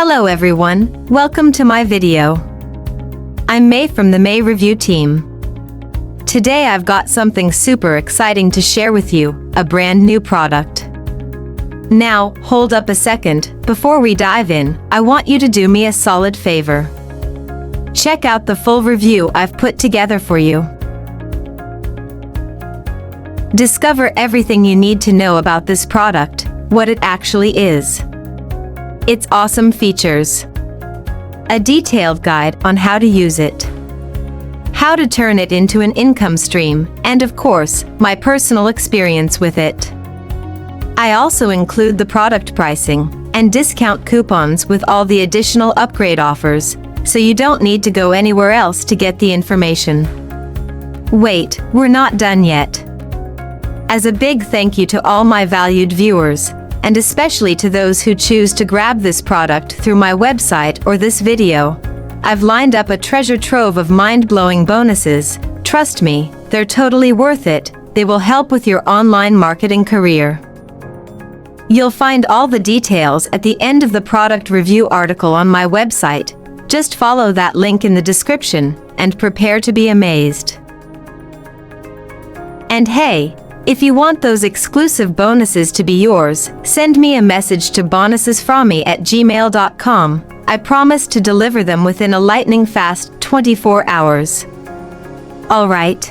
Hello everyone, welcome to my video. I'm Mei from the MeiReview team. Today I've got something super exciting to share with you, a brand new product. Now, hold up a second, before we dive in, I want you to do me a solid favor. Check out the full review I've put together for you. Discover everything you need to know about this product, what it actually is, its awesome features, a detailed guide on how to use it, how to turn it into an income stream, and of course, my personal experience with it. I also include the product pricing and discount coupons with all the additional upgrade offers, so you don't need to go anywhere else to get the information. Wait, we're not done yet. As a big thank you to all my valued viewers, and especially to those who choose to grab this product through my website or this video, I've lined up a treasure trove of mind-blowing bonuses. Trust me, they're totally worth it. They will help with your online marketing career. You'll find all the details at the end of the product review article on my website. Just follow that link in the description and prepare to be amazed. And hey, if you want those exclusive bonuses to be yours, send me a message to bonusesfromme@gmail.com. I promise to deliver them within a lightning-fast 24 hours. Alright,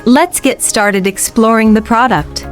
let's get started exploring the product.